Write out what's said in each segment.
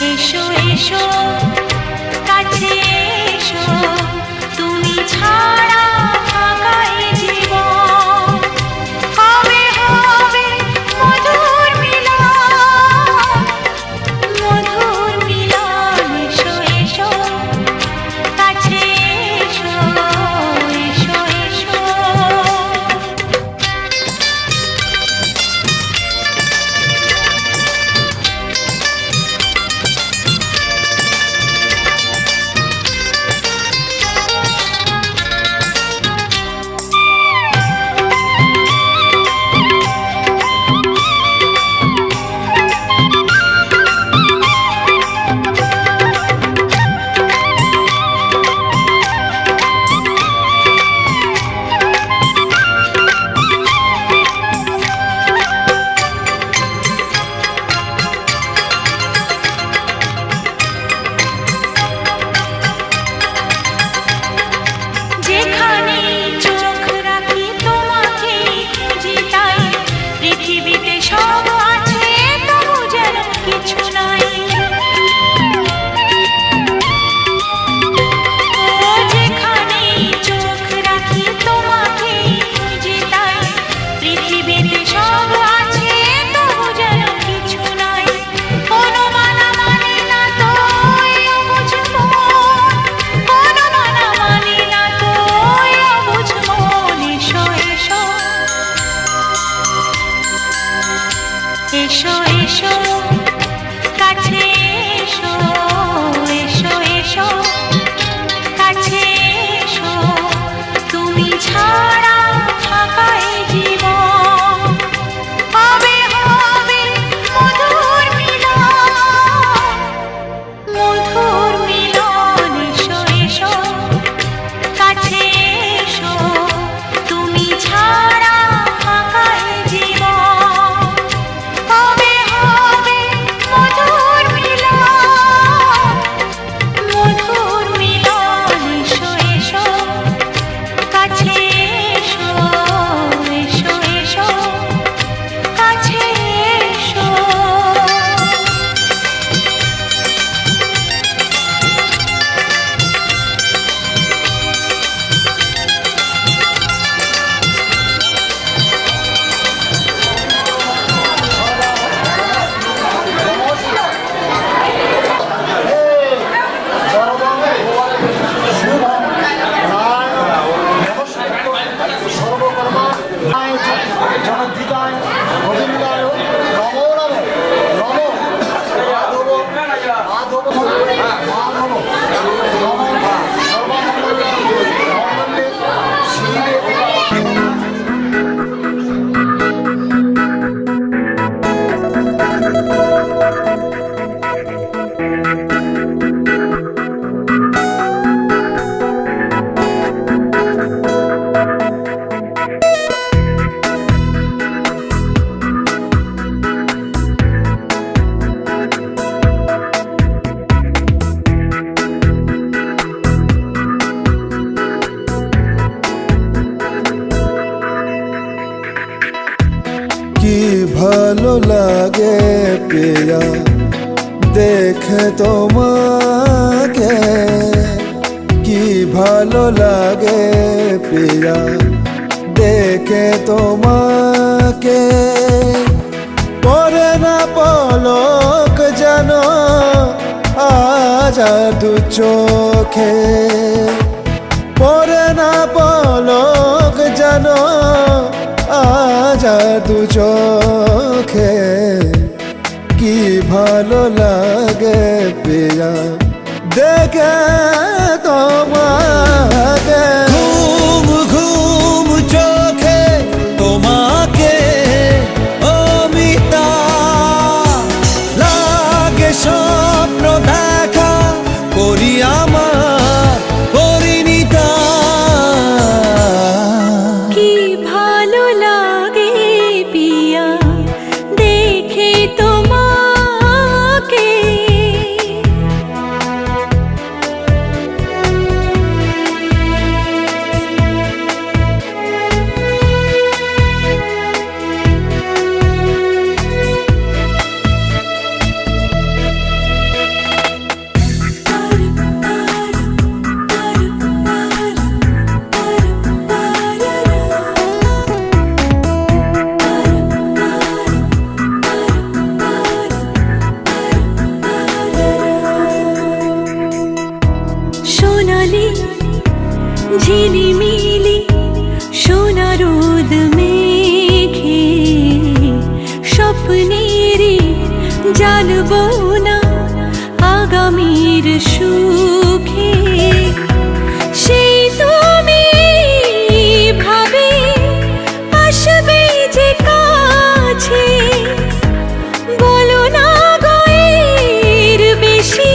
এসো এসো কাছে এসো, তুমি ছাড়া ফাঁকা এ জীবন। কবে হবে মধুর মিলন, মধুর মিলন। এসো এসো কাছে এসো, এসো এসো। এসো এসো কাছে এসো, এসো এসো কাছে এসো, তুমি ছাড়া ফাঁকা এ জীবন। কবে হবে মধুর মিলন, মধুর মিলন। এসো এসো কাছে এসো, তুমি ছাড়া ফাঁকা এ জীবন। কবে হবে মধুর মিলন, মধুর মিলন। এসো এসো কাছে এসো, এসো এসো কাছে এসো। কি ভালো লাগে প্রিয়া দেখে তোমাকে, কি ভালো লাগে প্রিয়া দেখে তোমাকে। পরে না পলক যেন আজ দু চোখে, পরে না পলক যেন আজ দু চোখে। কি ভালো লাগে প্রিয়া দেখে তোমাকে। ঘুম ঘুম চোখে তোমাকে অমিতা লাগে, স্বপ্ন দেখা করি আমার পরিণীতা। কি ভালো লাগে পিয়া দেখে তোমাকে। সুখে সেই তুমি ভাবে আসবে যে কাছে বলো না গো এর বেশি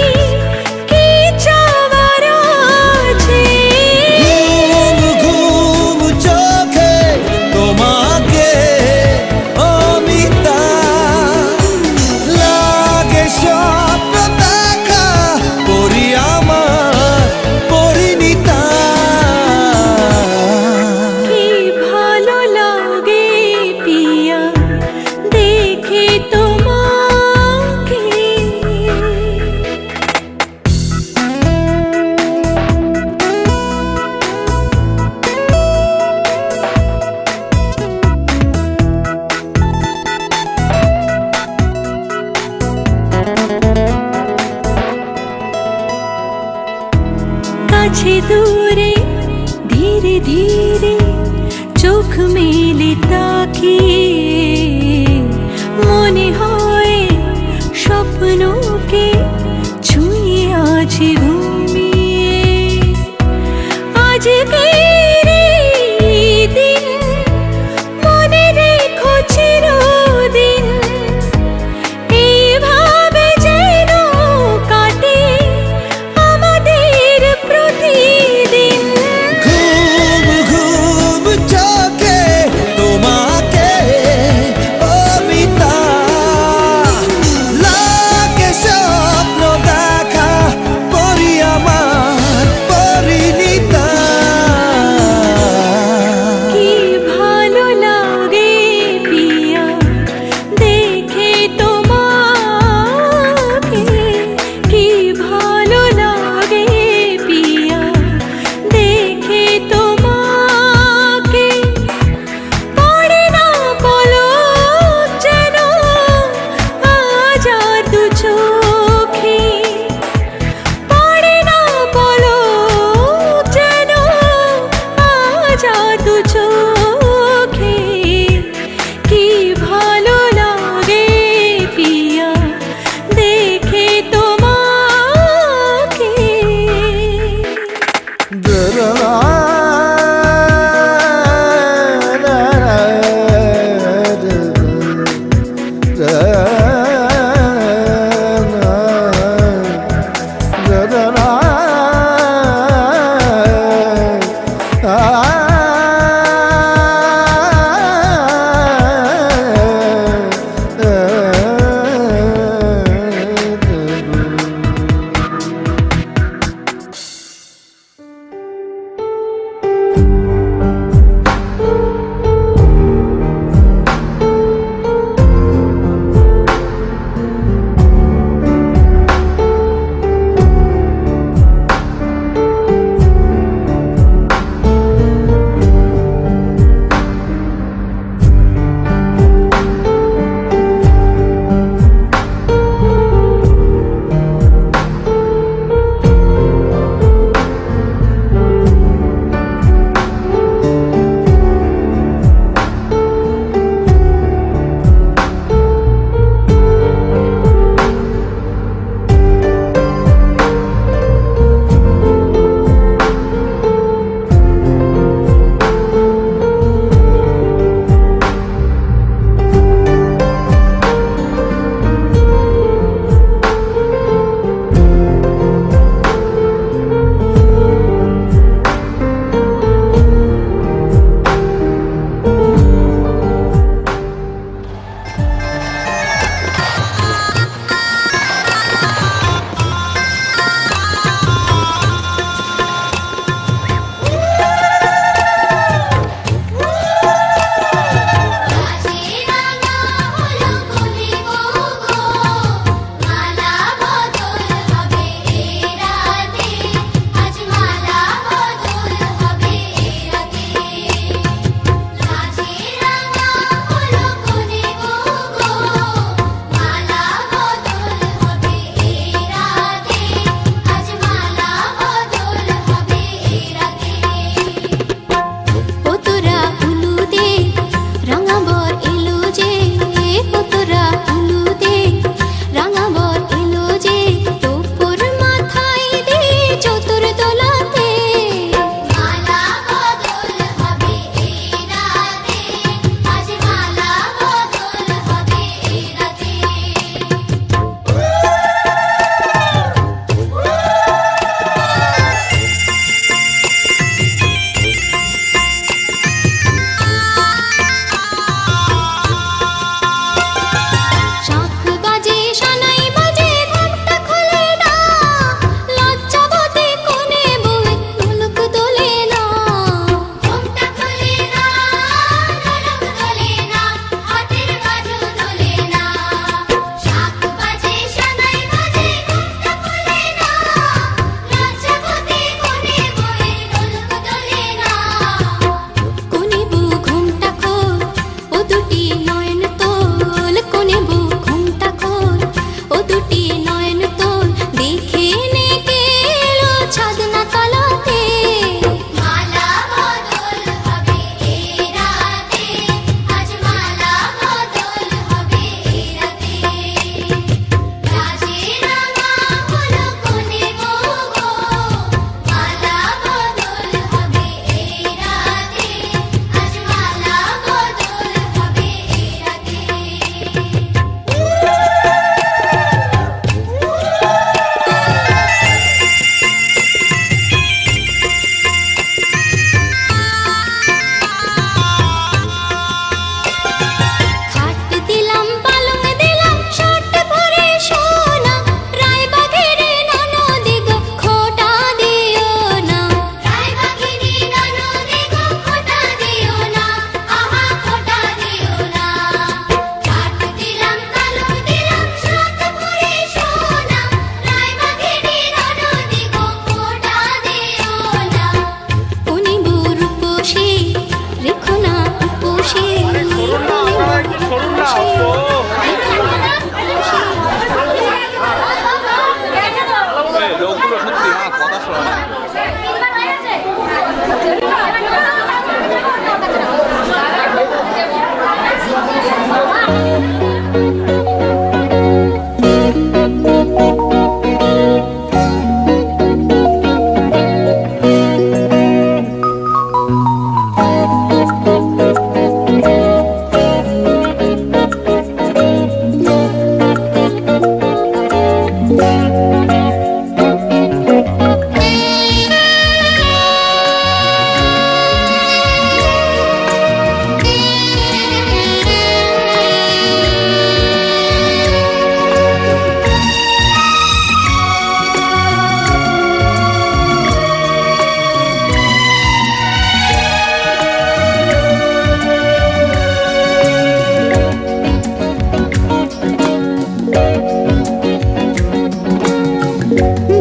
কি চাওয়ার আছে ঘুম ঘুম চোখে তোমাকে অমিতা লাগে স্বপ্ন দেখা করি আমার পরিণীতা কি ভালো লাগে পিয়া দেখে তোমাকে কাছে দূরে ধীরে ধীরে চোখ মেলে তাকিয়ে মনে হয় স্বপ্নকে ছুঁয়ে আছে ঘুমিয়ে আজকের এই দিন মনে রেখো চিরদিন এইভাবে যেন কাটে আমাদের প্রতিদিন ঘুম ঘুম চোখে তোমাকে অমিতা লাগে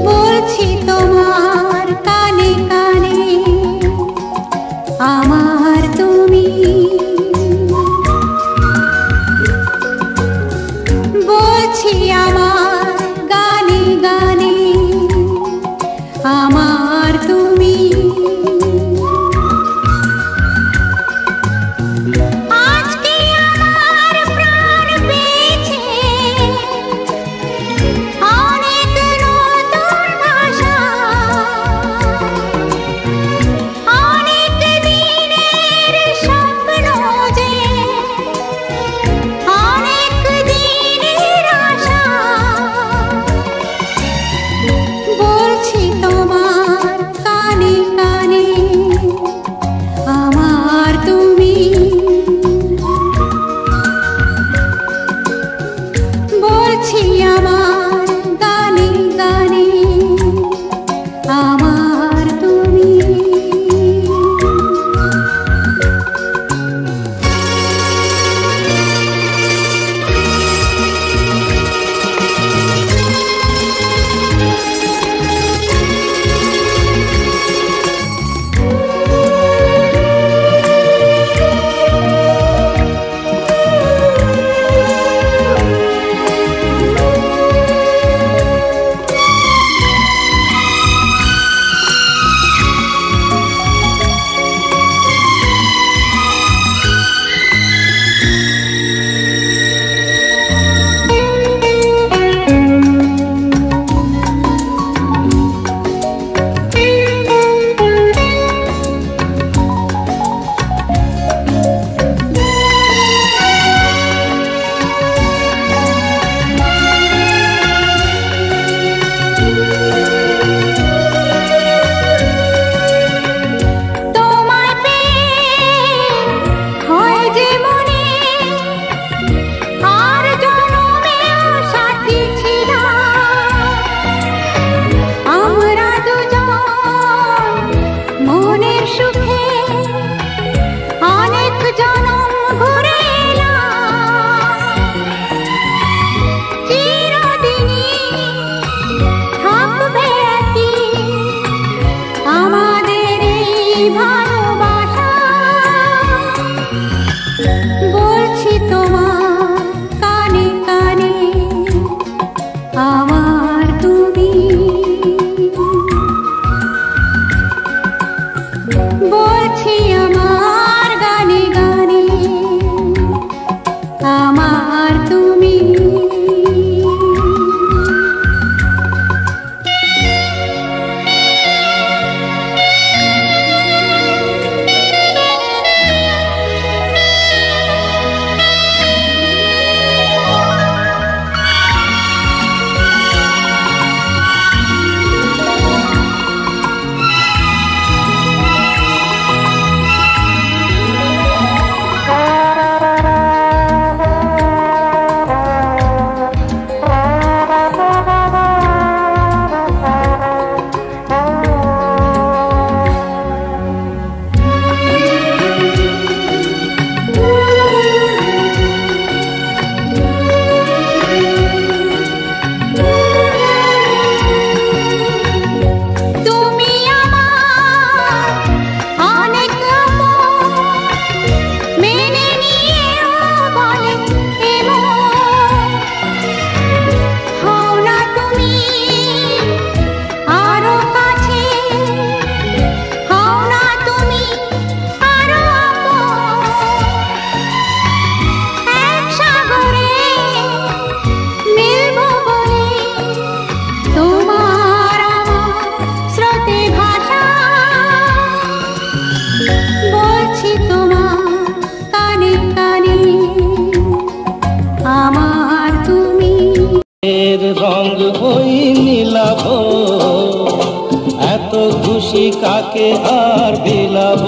বলছি তোমার কানে কানে আমার তুমি, বলছি আমার গানে গানে আমার তুমি। আজকে আমার প্রাণ পেয়েছে অনেক নতুন ভাষা, অনেক দিনের স্বপ্ন যে অনেক দিনের আশা। বলছি তোমার কানে কানে আমার তুমি, বলছি আমার গানে গানে আমার তুমি। তোমায় পেয়ে হয় যে মনে আর জন্মেও সাথী ছিলাম, আমরা দুজন মনের সুখে অনেক জনম ঘুরে এলাম। চিরদিনই থাকবে কি আমাদের এই ভালোবাসা। বলছি তোমার কানে কানে আমার তুমি, বলছি আমার গানে গানে আমার তুমি। তুমি আমার অনেক আপন, মেনে নিয়েও বলে এমন। হও না তুমি আরো কাছে, হও না তুমি আরো আপন। এক সাগরে মিলব বলে তোমার আমার স্রোতে ভাষা। বলছি তোমার কানে কানে আমার তুমি। এর রং হই নীলাভ, এত খুশি কাকে আর বিলাব।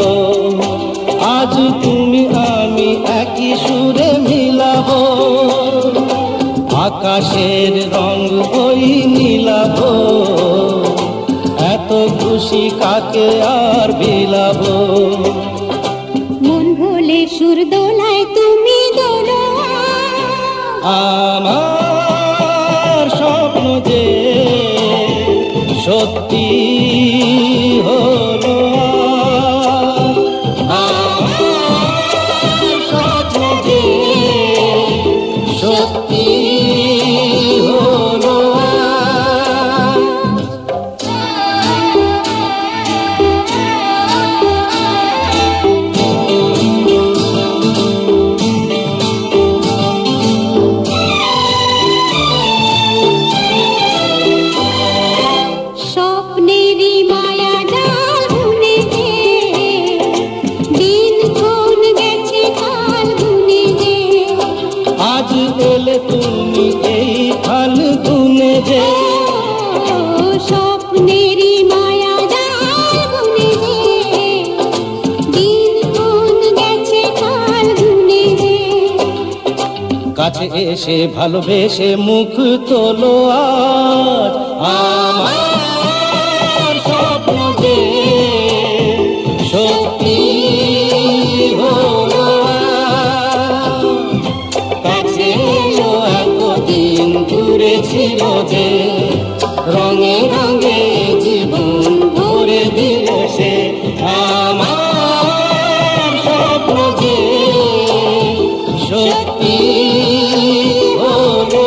আজ তুমি আমি একই সুরে মিলাব। আকাশের রং হই নীলাভ, এত খুশি কাকে আর বিলাব। মন ভোলে সুর দোলায় তুমি দোলা, আমার স্বপ্ন যে সত্যি হলো আমার স্বপ্ন যে সত্যি হলো। স্বপ্নেরই মায়া জাল বুনেছে, দিনক্ষণ গেছে কাল গুনেছে। আজ এলে তুমি এই ফাল্গুনে যে, স্বপ্নেরই মায়া জাল বুনেছে, দিনক্ষণ গেছে কাল গুনেছে। কাছে এসে ভালোবেসে মুখ তোলো আজ আমার স্বপ্ন যে সত্যি হলো। কাছে এলো এতদিন দূরে ছিল যে, রঙে রঙে জীবন ভরে দিল সে। আমার স্বপ্ন যে সত্যি হলো।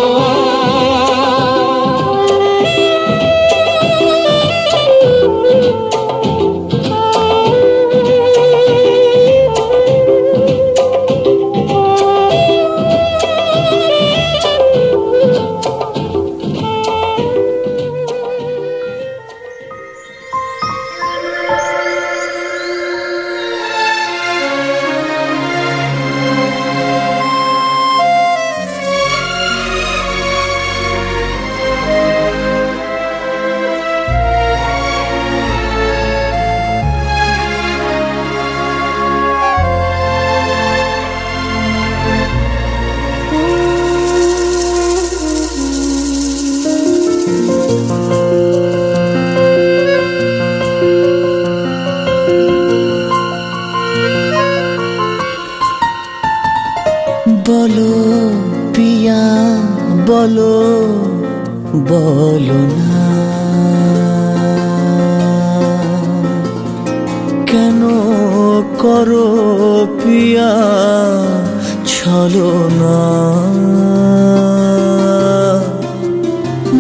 বলো পিয়া বলো, বলো না কেন করো পিয়া ছলনা।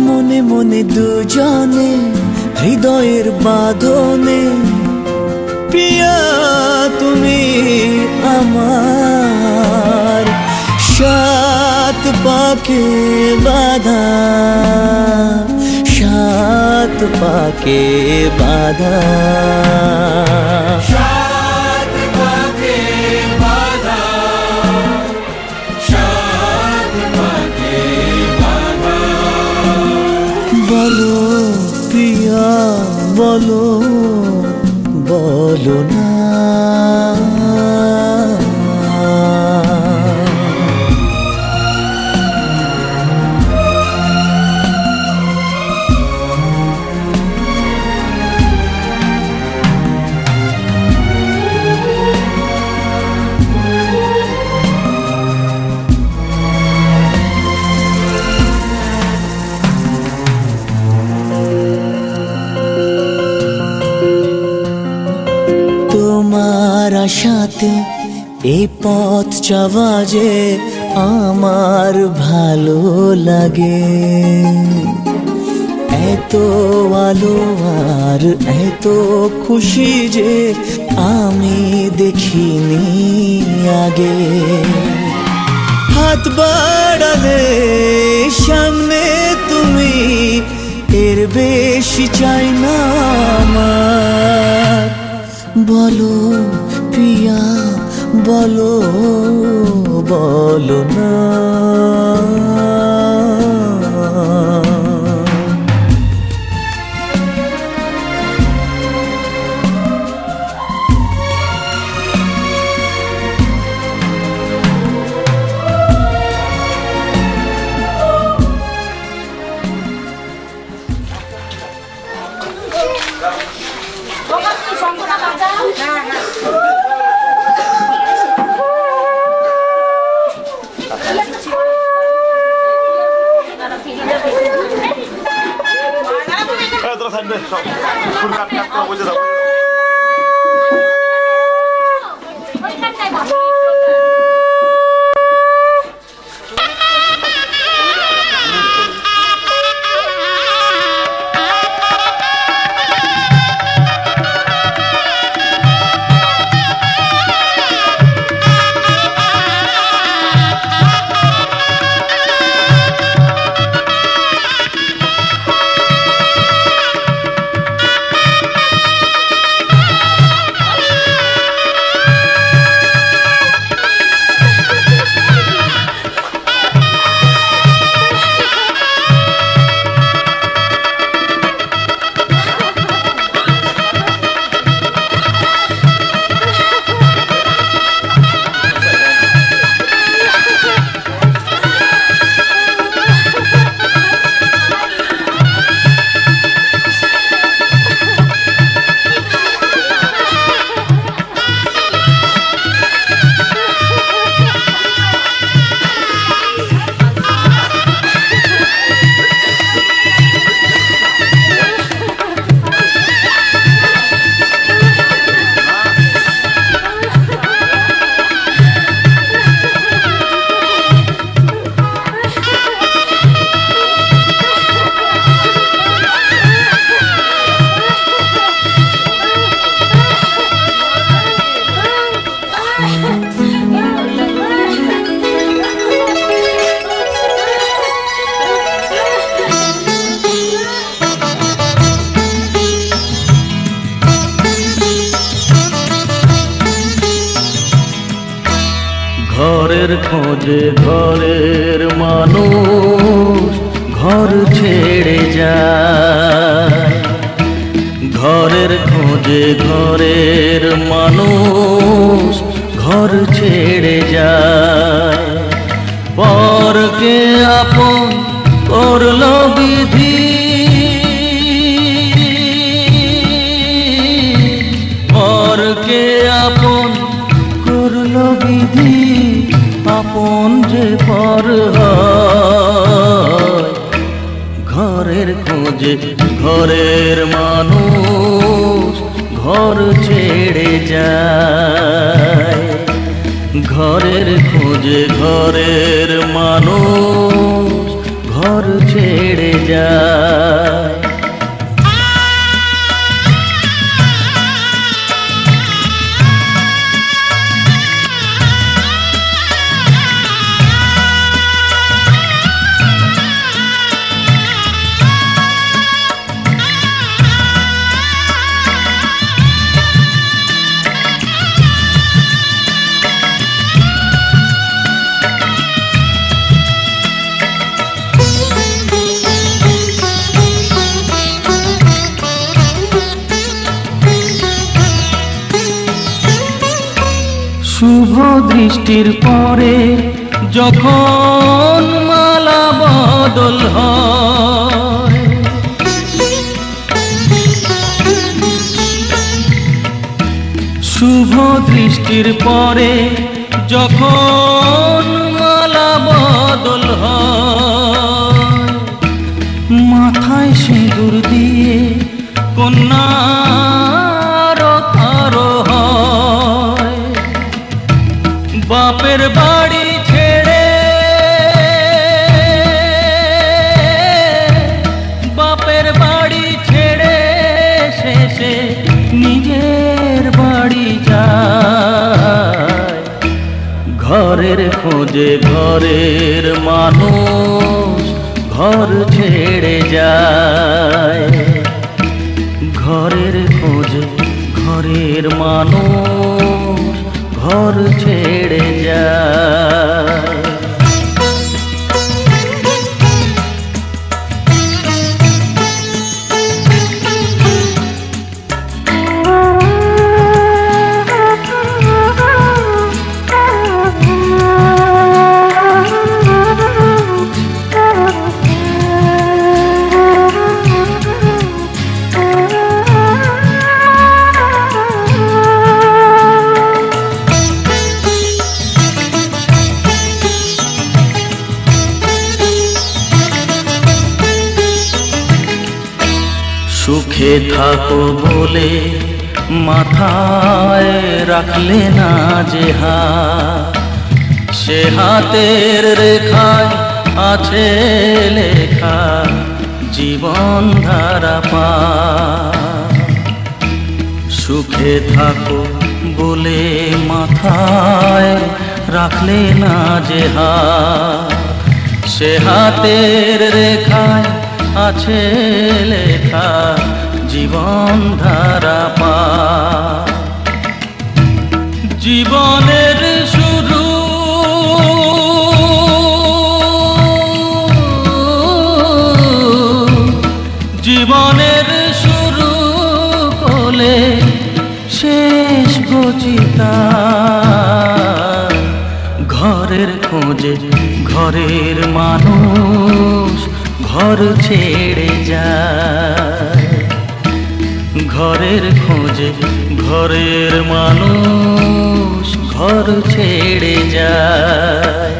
মনে মনে দুজনে হৃদয়ের বাঁধনে, পিয়া তুমি আমার সাত পাকে বাঁধা, সাত পাকে বাঁধা, সাত পাকে বাঁধা, সাত পাকে বাঁধা। বলো প্রিয়া বলো, বলো না তোমার আশাতে এই পথ চাওয়া যে আমার ভালো লাগে। এত আলো আর এত খুশি যে আমি দেখিনি আগে। হাত বাড়ালে সামনে তুমি, এর বেশি চাই না আমার। বলো প্রিয়া বলো, বলো না সামনে সব ফুল কাট কাট করে বুঝে দাও ঘরের খোঁজে ঘরের মানুষ ঘর ছেড়ে যায় ঘরের খোঁজে ঘরের মানুষ ঘর ছেড়ে যায় পরকে আপন করলো বিধি পরকে আপন করলো বিধি আপন যে পর হয় ঘরের খোঁজে ঘরের মানুষ ঘর ছেড়ে যায় ঘরের খোঁজে ঘরের মানুষ ঘর ছেড়ে যায় শুভ দৃষ্টির পরে যখন মালা বদল হয় শুভ দৃষ্টির পরে যখন মালা বদল হয় মাথায় সিঁদুর দিয়ে কন্যার কারো হয় বাপের বাড়ি ছেড়ে বাপের বাড়ি ছেড়ে শেষে নিজের বাড়ি যায় ঘরের খোঁজে ঘরের মানুষ ঘর ছেড়ে যায় ঘরের খোঁজে ঘরের মানুষ ঘর ছেড়ে যায় সুখে থাকো বলে মাথায় রাখলে না যে হাত, সে হাতের রেখায় আছে লেখা জীবন ধারা পার। সুখে থাকো বলে মাথায় রাখলে না যে হাত, সে হাতের রেখায় আছে লেখা জীবন ধারা পার। জীবনের শুরু জীবনের শুরু কোলে শেষ গচিতা, ঘরের খোঁজে ঘরের মানুষ ঘর ছেড়ে যায়, ঘরের খোঁজে ঘরের মানুষ ঘর ছেড়ে যায়।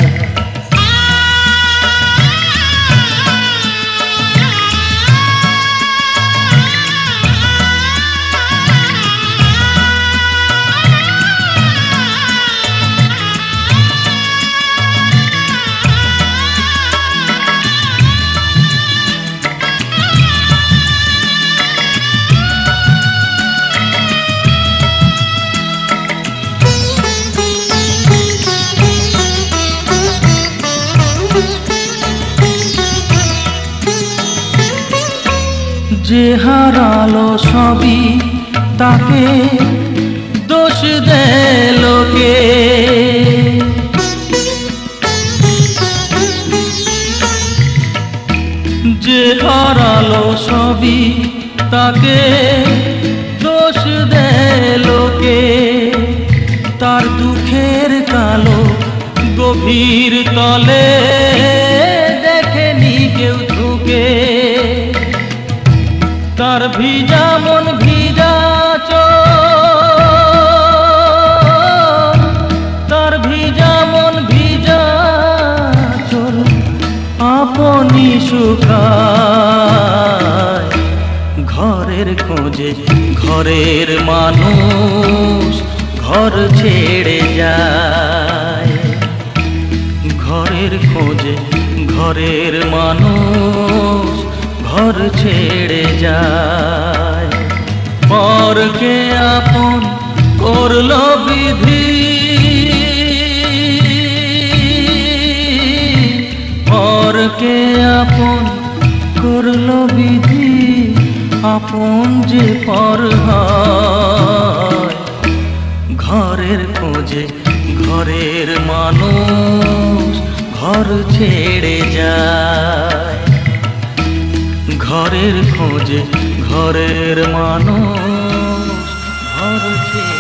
যে হারালো সবই তাকে দোষ দেয় লোকে, যে হারালো সবই তাকে দোষ দেয় লোকে, তার দুঃখের কালো গভীর তলে দেখেনি কেউ ঢুকে, তার ভিজা মন ভিজা চোখ, তার ভিজা মন ভিজা চোখ আপনি শুকায়, ঘরের খোঁজে ঘরের মানুষ ঘর ছেড়ে যায়, ঘরের খোঁজে ঘরের মানুষ ঘর ছেড়ে যায়। পরকে আপন করলো বিধি, পরকে আপন করলো বিধি, আপন যে পর হয়, ঘরের খোঁজে ঘরের মানুষ ঘর ছেড়ে যায়, ঘরের খোঁজে ঘরের মানুষ ঘর ছেড়ে।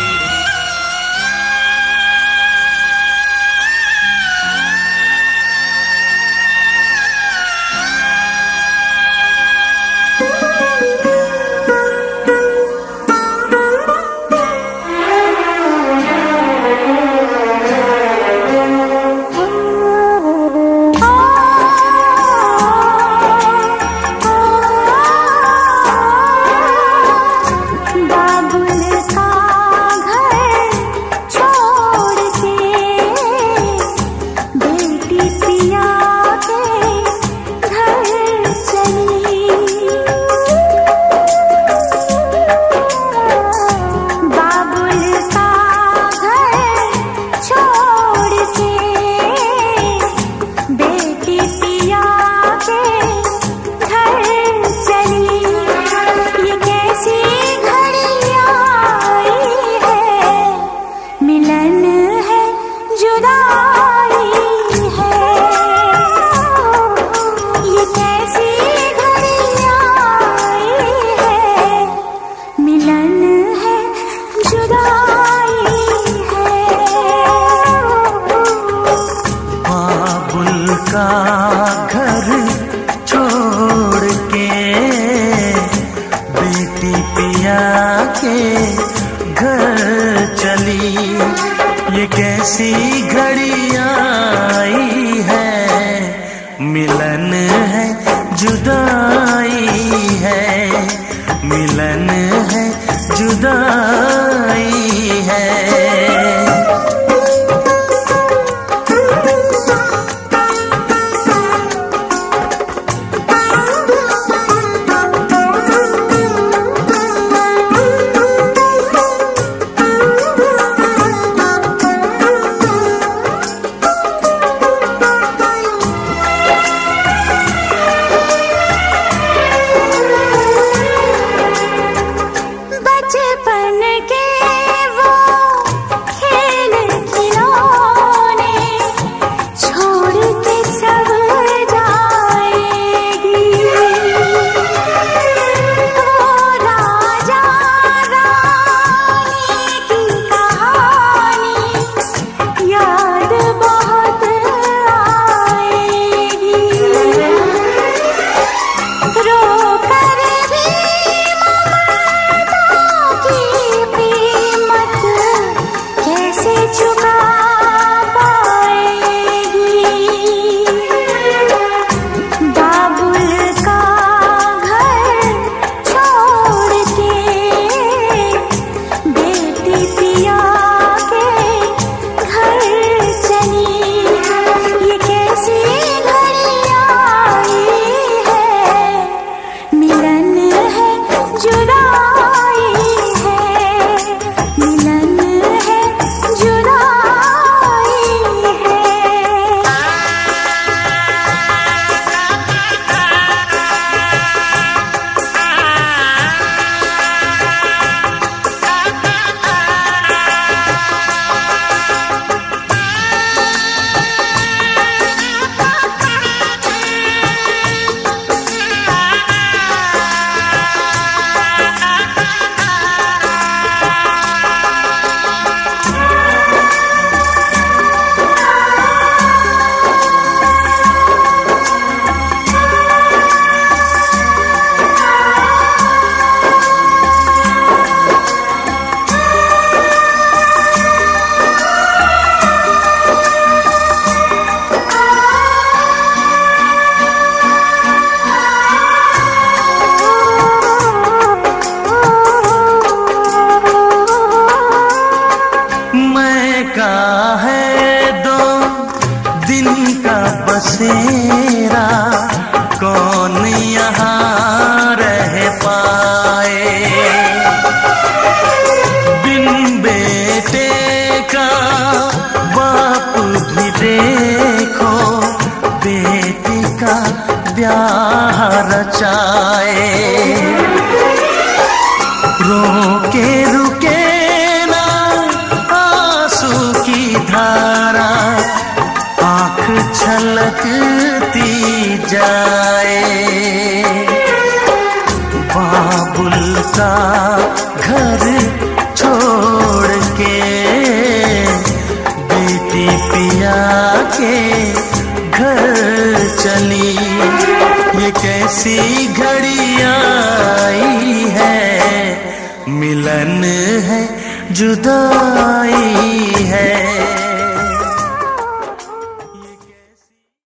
बाबुल का मिलन है जुदाई है। बसेरा कौन यहाँ रह पाए, बिन बेटे का बाप भी देखो बेटे का ब्याह रचाए। रोके रुके ना आंसू की धारा, आँख छलकती जाए। बाबुल का घर छोड़ के बेटी पिया के घर चली, ये कैसी घड़ी आई है, मिलन है जुदाई है।